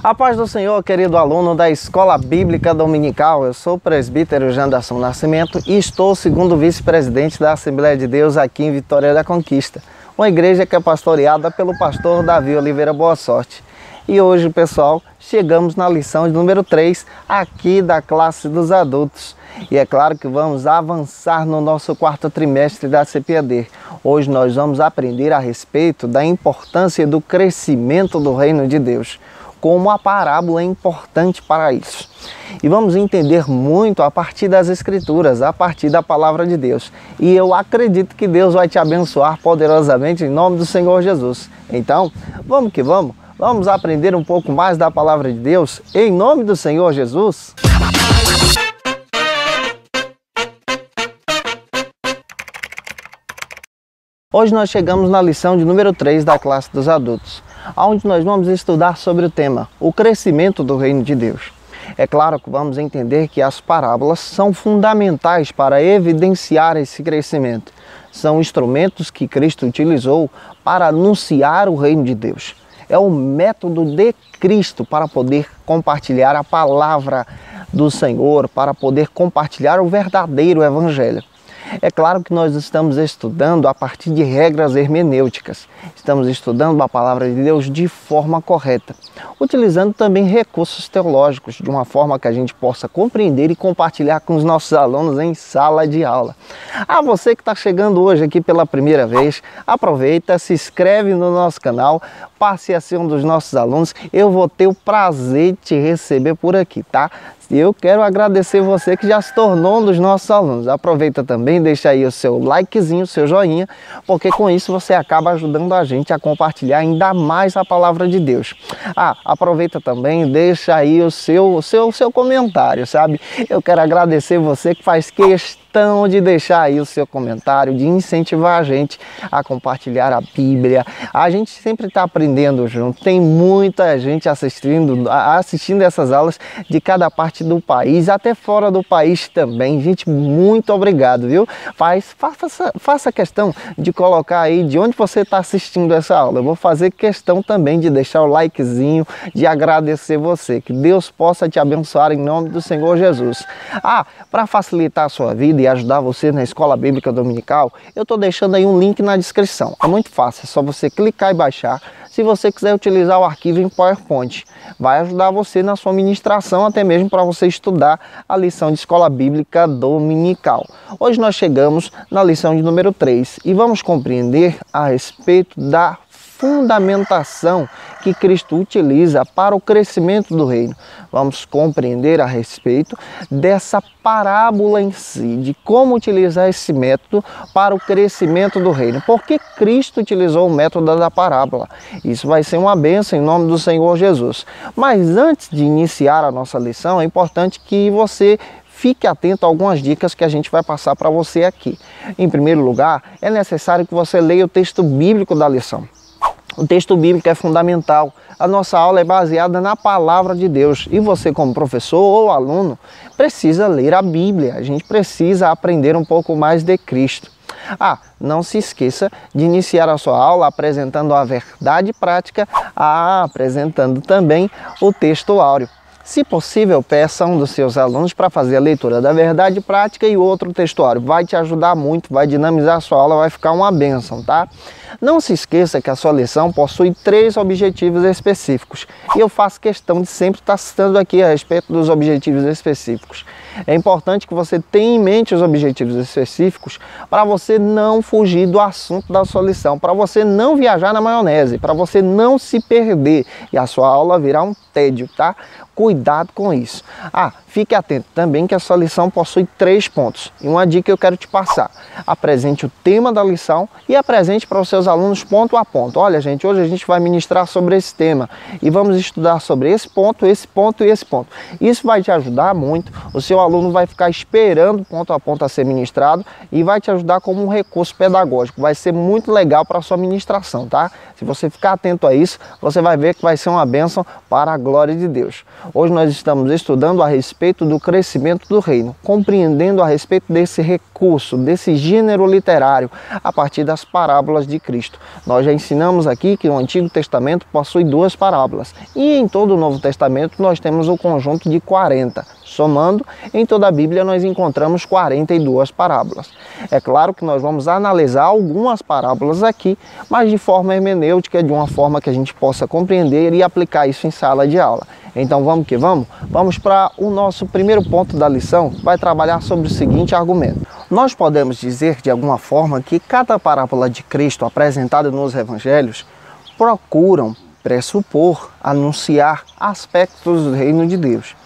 A paz do Senhor, querido aluno da Escola Bíblica Dominical. Eu sou o presbítero Janderson Nascimento e estou segundo vice-presidente da Assembleia de Deus aqui em Vitória da Conquista, uma igreja que é pastoreada pelo pastor Davi Oliveira Boa Sorte. E hoje, pessoal, chegamos na lição de número 3 aqui da classe dos adultos. E é claro que vamos avançar no nosso quarto trimestre da CPAD. Hoje nós vamos aprender a respeito da importância do crescimento do reino de Deus, como a parábola é importante para isso. E vamos entender muito a partir das Escrituras, a partir da Palavra de Deus. E eu acredito que Deus vai te abençoar poderosamente em nome do Senhor Jesus. Então, vamos que vamos. Vamos aprender um pouco mais da Palavra de Deus em nome do Senhor Jesus. Hoje nós chegamos na lição de número 3 da classe dos adultos, onde nós vamos estudar sobre o tema, o crescimento do reino de Deus. É claro que vamos entender que as parábolas são fundamentais para evidenciar esse crescimento. São instrumentos que Cristo utilizou para anunciar o reino de Deus. É o método de Cristo para poder compartilhar a palavra do Senhor, para poder compartilhar o verdadeiro evangelho. É claro que nós estamos estudando a partir de regras hermenêuticas. Estamos estudando a palavra de Deus de forma correta, utilizando também recursos teológicos, de uma forma que a gente possa compreender e compartilhar com os nossos alunos em sala de aula. A você que está chegando hoje aqui pela primeira vez, aproveita, se inscreve no nosso canal, passe a ser um dos nossos alunos. Eu vou ter o prazer de te receber por aqui, tá? E eu quero agradecer você que já se tornou um dos nossos alunos. Aproveita também, deixa aí o seu likezinho, o seu joinha, porque com isso você acaba ajudando a gente a compartilhar ainda mais a palavra de Deus. Aproveita também, deixa aí o seu comentário, sabe? Eu quero agradecer você que faz questão de deixar aí o seu comentário, de incentivar a gente a compartilhar a Bíblia. A gente sempre está aprendendo junto, tem muita gente assistindo essas aulas de cada parte do país, até fora do país também. Gente, muito obrigado, viu? Faça questão de colocar aí de onde você está assistindo essa aula. Eu vou fazer questão também de deixar o likezinho, de agradecer você. Que Deus possa te abençoar em nome do Senhor Jesus. Para facilitar a sua vida e ajudar você na Escola Bíblica Dominical, eu estou deixando aí um link na descrição. É muito fácil, é só você clicar e baixar. Se você quiser utilizar o arquivo em PowerPoint, vai ajudar você na sua ministração, até mesmo para você estudar a lição de Escola Bíblica Dominical. Hoje nós chegamos na lição de número 3 e vamos compreender a respeito da fundamentação que Cristo utiliza para o crescimento do reino. Vamos compreender a respeito dessa parábola em si, de como utilizar esse método para o crescimento do reino. Por que Cristo utilizou o método da parábola? Isso vai ser uma bênção em nome do Senhor Jesus. Mas antes de iniciar a nossa lição, é importante que você fique atento a algumas dicas que a gente vai passar para você aqui. Em primeiro lugar, é necessário que você leia o texto bíblico da lição. O texto bíblico é fundamental. A nossa aula é baseada na palavra de Deus. E você, como professor ou aluno, precisa ler a Bíblia. A gente precisa aprender um pouco mais de Cristo. Não se esqueça de iniciar a sua aula apresentando a verdade prática, apresentando também o texto áureo. Se possível, peça um dos seus alunos para fazer a leitura da verdade prática e outro textuário. Vai te ajudar muito, vai dinamizar a sua aula, vai ficar uma bênção, tá? Não se esqueça que a sua lição possui 3 objetivos específicos. E eu faço questão de sempre estar citando aqui a respeito dos objetivos específicos. É importante que você tenha em mente os objetivos específicos para você não fugir do assunto da sua lição, para você não viajar na maionese, para você não se perder e a sua aula virar um tédio, tá? Cuidado com isso. Fique atento também que a sua lição possui 3 pontos. E uma dica que eu quero te passar. Apresente o tema da lição e apresente para os seus alunos ponto a ponto. Olha, gente, hoje a gente vai ministrar sobre esse tema e vamos estudar sobre esse ponto, esse ponto e esse ponto. Isso vai te ajudar muito. O seu aluno vai ficar esperando ponto a ponto a ser ministrado e vai te ajudar como um recurso pedagógico. Vai ser muito legal para a sua ministração, tá? Se você ficar atento a isso, você vai ver que vai ser uma bênção para a glória de Deus. Hoje nós estamos estudando a respeito do crescimento do reino, compreendendo a respeito desse recurso, desse gênero literário, a partir das parábolas de Cristo. Nós já ensinamos aqui que o Antigo Testamento possui 2 parábolas e em todo o Novo Testamento nós temos o conjunto de 40. Somando, em toda a Bíblia nós encontramos 42 parábolas. É claro que nós vamos analisar algumas parábolas aqui, mas de forma hermenêutica, de uma forma que a gente possa compreender e aplicar isso em sala de aula. Então vamos que vamos? Vamos para o nosso primeiro ponto da lição, vai trabalhar sobre o seguinte argumento. Nós podemos dizer de alguma forma que cada parábola de Cristo apresentada nos evangelhos procuram pressupor, anunciar aspectos do reino de Deus.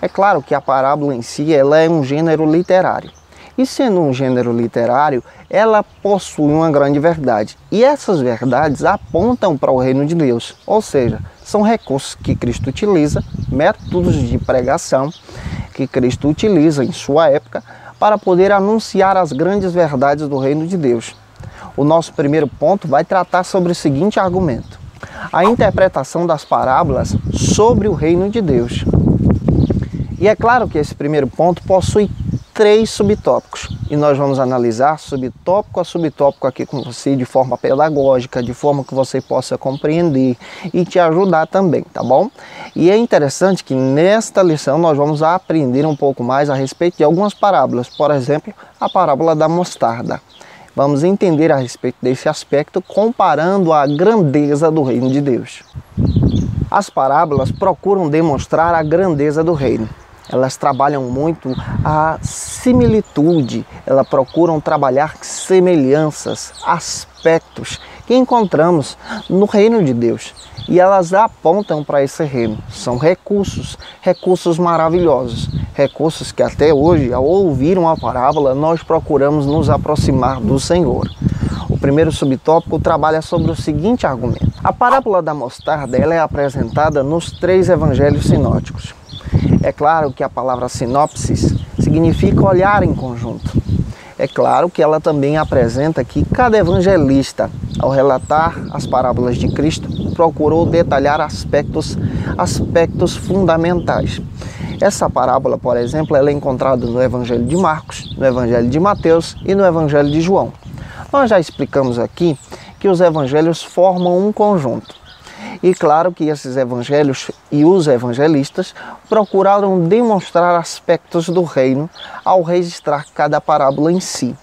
É claro que a parábola em si ela é um gênero literário. E sendo um gênero literário, ela possui uma grande verdade. E essas verdades apontam para o reino de Deus. Ou seja, são recursos que Cristo utiliza, métodos de pregação que Cristo utiliza em sua época para poder anunciar as grandes verdades do reino de Deus. O nosso primeiro ponto vai tratar sobre o seguinte argumento: a interpretação das parábolas sobre o reino de Deus. E é claro que esse primeiro ponto possui 3 subtópicos e nós vamos analisar subtópico a subtópico aqui com você de forma pedagógica, de forma que você possa compreender e te ajudar também, tá bom? E é interessante que nesta lição nós vamos aprender um pouco mais a respeito de algumas parábolas, por exemplo, a parábola da mostarda. Vamos entender a respeito desse aspecto comparando a grandeza do reino de Deus. As parábolas procuram demonstrar a grandeza do reino. Elas trabalham muito a similitude, elas procuram trabalhar semelhanças, aspectos que encontramos no reino de Deus. E elas apontam para esse reino. São recursos maravilhosos. Recursos que até hoje, ao ouvir uma parábola, nós procuramos nos aproximar do Senhor. O primeiro subtópico trabalha sobre o seguinte argumento. A parábola da mostarda ela é apresentada nos 3 evangelhos sinóticos. É claro que a palavra sinopsis significa olhar em conjunto. É claro que ela também apresenta que cada evangelista, ao relatar as parábolas de Cristo, procurou detalhar aspectos fundamentais. Essa parábola, por exemplo, ela é encontrada no Evangelho de Marcos, no Evangelho de Mateus e no Evangelho de João. Nós já explicamos aqui que os evangelhos formam um conjunto. E claro que esses evangelhos e os evangelistas procuraram demonstrar aspectos do reino ao registrar cada parábola em si.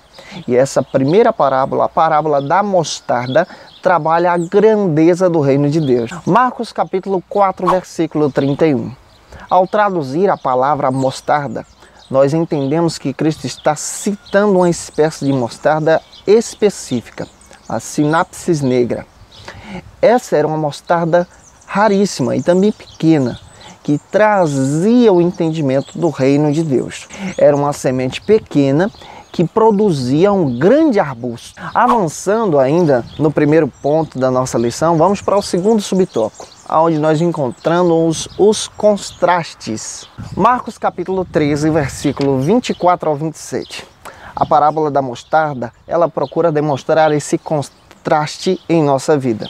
E essa primeira parábola, a parábola da mostarda, trabalha a grandeza do reino de Deus. Marcos capítulo 4, versículo 31. Ao traduzir a palavra mostarda, nós entendemos que Cristo está citando uma espécie de mostarda específica, a sinapsis negra. Essa era uma mostarda raríssima e também pequena, que trazia o entendimento do reino de Deus. Era uma semente pequena que produzia um grande arbusto. Avançando ainda no primeiro ponto da nossa lição, vamos para o segundo subtópico, onde nós encontramos os contrastes. Marcos capítulo 13, versículo 24 ao 27. A parábola da mostarda, ela procura demonstrar esse contraste em nossa vida,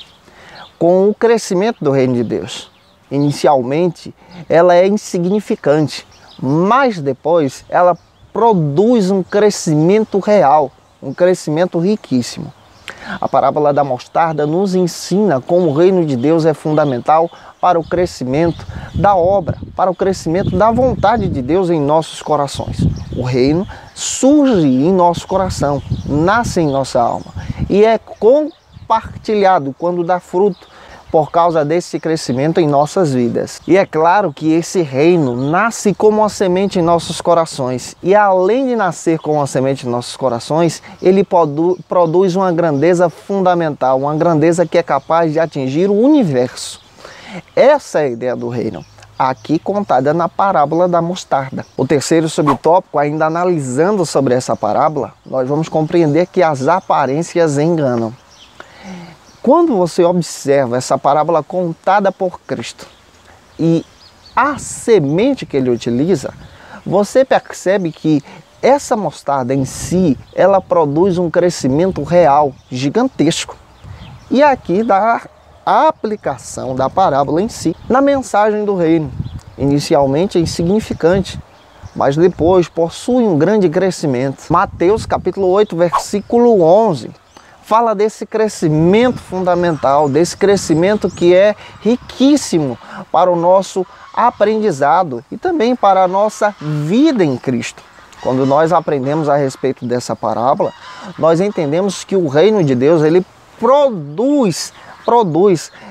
com o crescimento do reino de Deus. Inicialmente, ela é insignificante, mas depois ela produz um crescimento real, um crescimento riquíssimo. A parábola da mostarda nos ensina como o reino de Deus é fundamental para o crescimento da obra, para o crescimento da vontade de Deus em nossos corações. O reino surge em nosso coração, nasce em nossa alma e é compartilhado quando dá fruto por causa desse crescimento em nossas vidas. E é claro que esse reino nasce como uma semente em nossos corações. E além de nascer como uma semente em nossos corações, ele produz uma grandeza fundamental, uma grandeza que é capaz de atingir o universo. Essa é a ideia do reino, aqui contada na parábola da mostarda. O terceiro subtópico, ainda analisando sobre essa parábola, nós vamos compreender que as aparências enganam. Quando você observa essa parábola contada por Cristo e a semente que ele utiliza, você percebe que essa mostarda em si, ela produz um crescimento real, gigantesco. E aqui dá a aplicação da parábola em si na mensagem do reino. Inicialmente é insignificante, mas depois possui um grande crescimento. Mateus capítulo 8, versículo 11. fala desse crescimento fundamental, desse crescimento que é riquíssimo para o nosso aprendizado e também para a nossa vida em Cristo. Quando nós aprendemos a respeito dessa parábola, nós entendemos que o reino de Deus, ele produz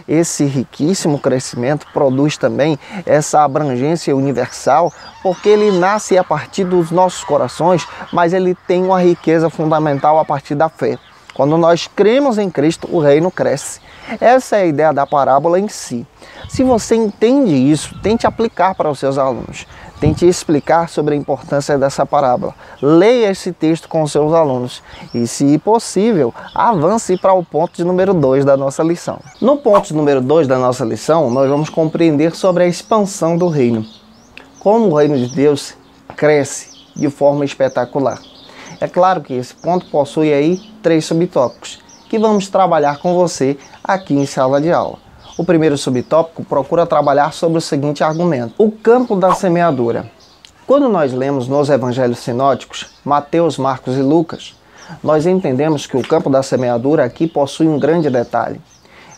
esse riquíssimo crescimento, produz também essa abrangência universal, porque ele nasce a partir dos nossos corações, mas ele tem uma riqueza fundamental a partir da fé. Quando nós cremos em Cristo, o reino cresce. Essa é a ideia da parábola em si. Se você entende isso, tente aplicar para os seus alunos. Tente explicar sobre a importância dessa parábola. Leia esse texto com os seus alunos e, se possível, avance para o ponto de número 2 da nossa lição. No ponto de número 2 da nossa lição, nós vamos compreender sobre a expansão do reino. Como o reino de Deus cresce de forma espetacular. É claro que esse ponto possui aí 3 subtópicos, que vamos trabalhar com você aqui em sala de aula. O primeiro subtópico procura trabalhar sobre o seguinte argumento: o campo da semeadura. Quando nós lemos nos evangelhos sinóticos, Mateus, Marcos e Lucas, nós entendemos que o campo da semeadura aqui possui um grande detalhe.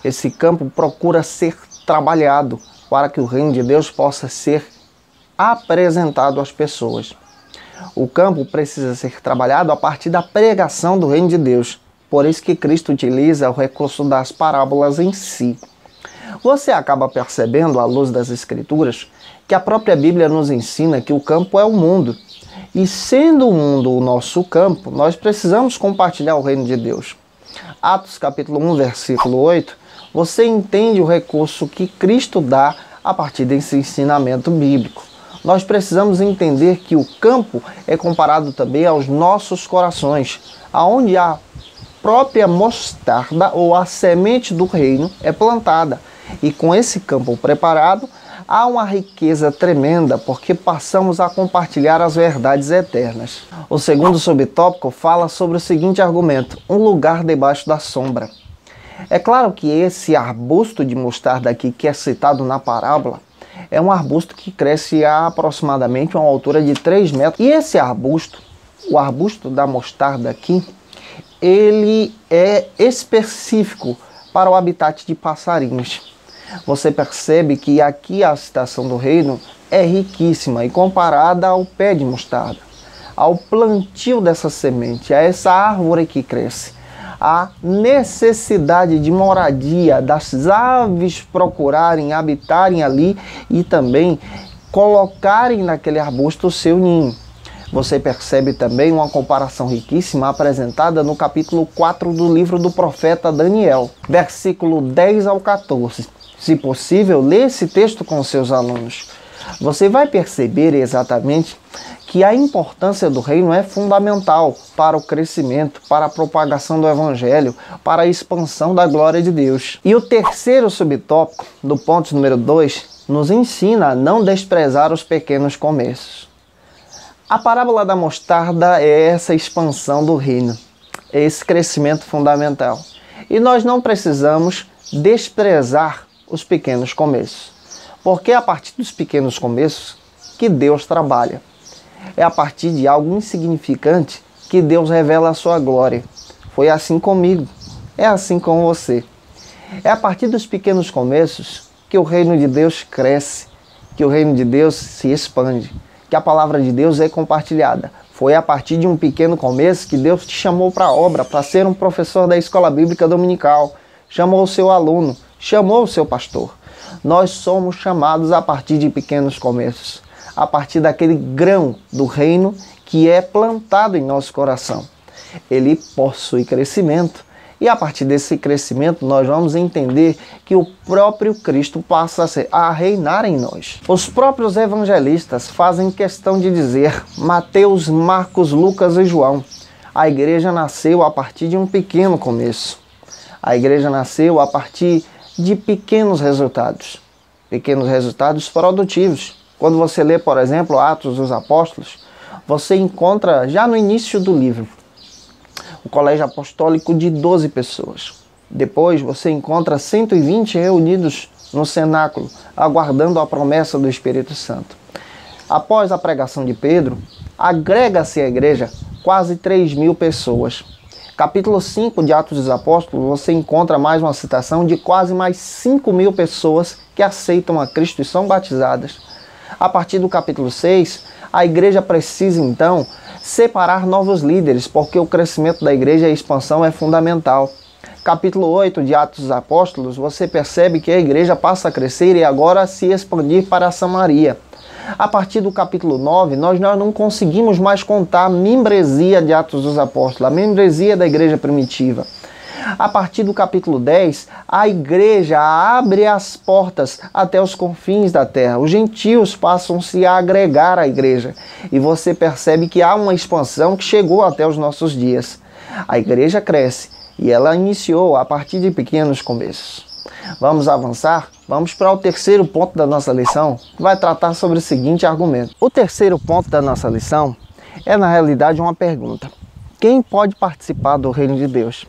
Esse campo procura ser trabalhado para que o reino de Deus possa ser apresentado às pessoas. O campo precisa ser trabalhado a partir da pregação do reino de Deus. Por isso que Cristo utiliza o recurso das parábolas em si. Você acaba percebendo, à luz das Escrituras, que a própria Bíblia nos ensina que o campo é o mundo. E sendo o mundo o nosso campo, nós precisamos compartilhar o reino de Deus. Atos capítulo 1, versículo 8, você entende o recurso que Cristo dá a partir desse ensinamento bíblico. Nós precisamos entender que o campo é comparado também aos nossos corações, aonde a própria mostarda ou a semente do reino é plantada. E com esse campo preparado, há uma riqueza tremenda, porque passamos a compartilhar as verdades eternas. O segundo subtópico fala sobre o seguinte argumento: um lugar debaixo da sombra. É claro que esse arbusto de mostarda aqui que é citado na parábola, é um arbusto que cresce a aproximadamente uma altura de 3 metros. E esse arbusto, o arbusto da mostarda aqui, ele é específico para o habitat de passarinhos. Você percebe que aqui a citação do reino é riquíssima e comparada ao pé de mostarda, ao plantio dessa semente, a essa árvore que cresce, a necessidade de moradia das aves procurarem, habitarem ali e também colocarem naquele arbusto o seu ninho. Você percebe também uma comparação riquíssima apresentada no capítulo 4 do livro do profeta Daniel, versículo 10 ao 14. Se possível, lê esse texto com seus alunos. Você vai perceber exatamente que a importância do reino é fundamental para o crescimento, para a propagação do evangelho, para a expansão da glória de Deus. E o terceiro subtópico, do ponto número 2, nos ensina a não desprezar os pequenos começos. A parábola da mostarda é essa expansão do reino, é esse crescimento fundamental. E nós não precisamos desprezar os pequenos começos, porque é a partir dos pequenos começos que Deus trabalha. É a partir de algo insignificante que Deus revela a sua glória. Foi assim comigo, é assim com você. É a partir dos pequenos começos que o reino de Deus cresce, que o reino de Deus se expande, que a palavra de Deus é compartilhada. Foi a partir de um pequeno começo que Deus te chamou para a obra, para ser um professor da escola bíblica dominical, chamou o seu aluno, chamou o seu pastor. Nós somos chamados a partir de pequenos começos, a partir daquele grão do reino que é plantado em nosso coração. Ele possui crescimento e a partir desse crescimento nós vamos entender que o próprio Cristo passa a reinar em nós. Os próprios evangelistas fazem questão de dizer, Mateus, Marcos, Lucas e João, a igreja nasceu a partir de um pequeno começo. A igreja nasceu a partir de pequenos resultados produtivos. Quando você lê, por exemplo, Atos dos Apóstolos, você encontra já no início do livro o colégio apostólico de 12 pessoas. Depois você encontra 120 reunidos no cenáculo, aguardando a promessa do Espírito Santo. Após a pregação de Pedro, agrega-se à igreja quase 3.000 pessoas. Capítulo 5 de Atos dos Apóstolos, você encontra mais uma citação de quase mais 5.000 pessoas que aceitam a Cristo e são batizadas. A partir do capítulo 6, a igreja precisa então separar novos líderes, porque o crescimento da igreja e a expansão é fundamental. Capítulo 8 de Atos dos Apóstolos, você percebe que a igreja passa a crescer e agora se expandir para a Samaria. A partir do capítulo 9, nós não conseguimos mais contar a membresia de Atos dos Apóstolos, a membresia da igreja primitiva. A partir do capítulo 10, a igreja abre as portas até os confins da terra. Os gentios passam-se a agregar à igreja. E você percebe que há uma expansão que chegou até os nossos dias. A igreja cresce e ela iniciou a partir de pequenos começos. Vamos avançar? Vamos para o terceiro ponto da nossa lição, que vai tratar sobre o seguinte argumento. O terceiro ponto da nossa lição é, na realidade, uma pergunta. Quem pode participar do reino de Deus?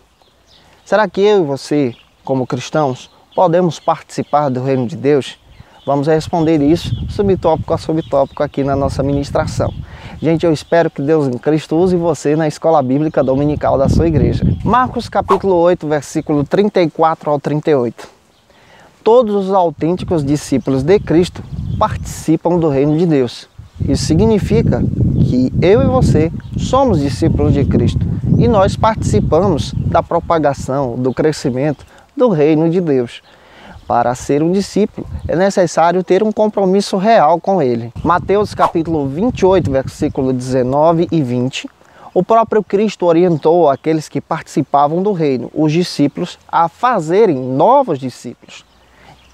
Será que eu e você, como cristãos, podemos participar do reino de Deus? Vamos responder isso subtópico a subtópico aqui na nossa ministração. Gente, eu espero que Deus em Cristo use você na escola bíblica dominical da sua igreja. Marcos capítulo 8, versículo 34 ao 38. Todos os autênticos discípulos de Cristo participam do reino de Deus. Isso significa que eu e você somos discípulos de Cristo e nós participamos da propagação, do crescimento do reino de Deus. Para ser um discípulo, é necessário ter um compromisso real com ele. Mateus capítulo 28, versículo 19 e 20, o próprio Cristo orientou aqueles que participavam do reino, os discípulos, a fazerem novos discípulos.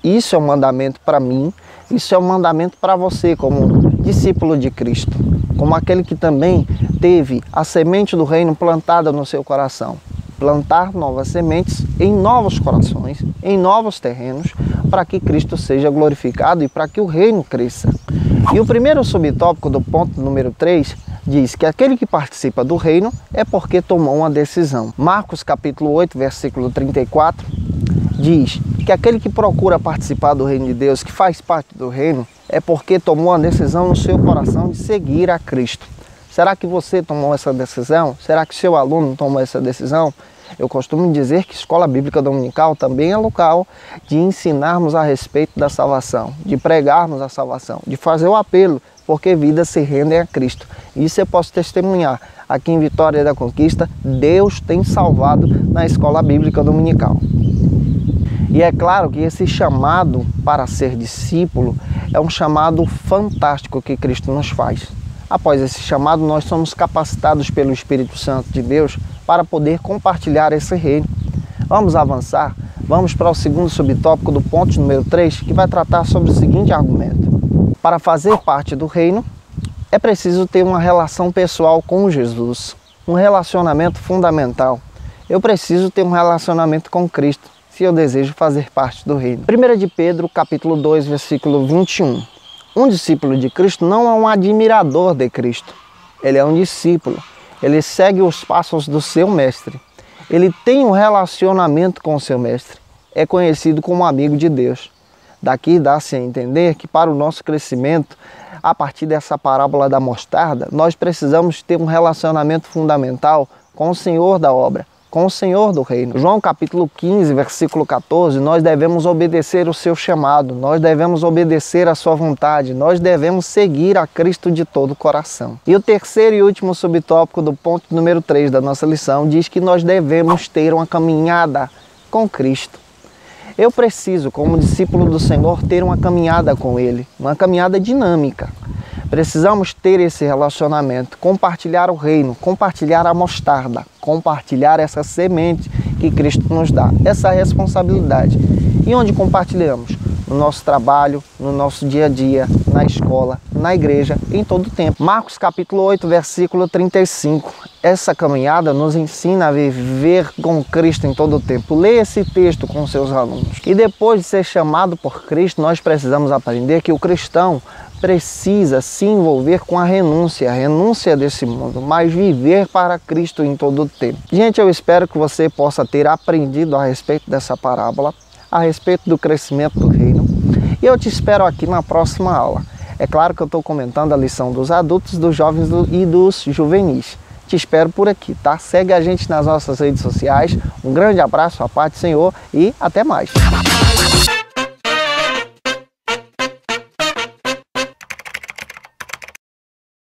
Isso é um mandamento para mim, isso é um mandamento para você como discípulo de Cristo, como aquele que também teve a semente do reino plantada no seu coração. Plantar novas sementes em novos corações, em novos terrenos, para que Cristo seja glorificado e para que o reino cresça. E o primeiro subtópico do ponto número 3 diz que aquele que participa do reino é porque tomou uma decisão. Marcos capítulo 8, versículo 34, diz que aquele que procura participar do reino de Deus, que faz parte do reino, é porque tomou uma decisão no seu coração de seguir a Cristo. Será que você tomou essa decisão? Será que seu aluno tomou essa decisão? Eu costumo dizer que escola bíblica dominical também é local de ensinarmos a respeito da salvação, de pregarmos a salvação, de fazer o apelo, porque vidas se rendem a Cristo. Isso eu posso testemunhar. Aqui em Vitória da Conquista, Deus tem salvado na escola bíblica dominical. E é claro que esse chamado para ser discípulo é um chamado fantástico que Cristo nos faz. Após esse chamado, nós somos capacitados pelo Espírito Santo de Deus para poder compartilhar esse reino. Vamos avançar? Vamos para o segundo subtópico do ponto número 3, que vai tratar sobre o seguinte argumento. Para fazer parte do reino, é preciso ter uma relação pessoal com Jesus, um relacionamento fundamental. Eu preciso ter um relacionamento com Cristo, se eu desejo fazer parte do reino. 1 de Pedro, capítulo 2, versículo 21. Um discípulo de Cristo não é um admirador de Cristo. Ele é um discípulo. Ele segue os passos do seu mestre. Ele tem um relacionamento com o seu mestre. É conhecido como amigo de Deus. Daqui dá-se a entender que para o nosso crescimento, a partir dessa parábola da mostarda, nós precisamos ter um relacionamento fundamental com o Senhor da obra, com o Senhor do reino. João capítulo 15, versículo 14, nós devemos obedecer o seu chamado, nós devemos obedecer a sua vontade, nós devemos seguir a Cristo de todo o coração. E o terceiro e último subtópico do ponto número 3 da nossa lição diz que nós devemos ter uma caminhada com Cristo. Eu preciso, como discípulo do Senhor, ter uma caminhada com Ele, uma caminhada dinâmica. Precisamos ter esse relacionamento, compartilhar o reino, compartilhar a mostarda, compartilhar essa semente que Cristo nos dá, essa responsabilidade. E onde compartilhamos? No nosso trabalho, no nosso dia a dia, na escola, na igreja, em todo o tempo. Marcos capítulo 8, versículo 35. Essa caminhada nos ensina a viver com Cristo em todo o tempo. Leia esse texto com seus alunos. E depois de ser chamado por Cristo, nós precisamos aprender que o cristão precisa se envolver com a renúncia desse mundo, mas viver para Cristo em todo o tempo. Gente, eu espero que você possa ter aprendido a respeito dessa parábola, a respeito do crescimento do reino, e eu te espero aqui na próxima aula. É claro que eu estou comentando a lição dos adultos, dos jovens e dos juvenis. te espero por aqui, tá? Segue a gente nas nossas redes sociais. Um grande abraço, a paz do Senhor e até mais.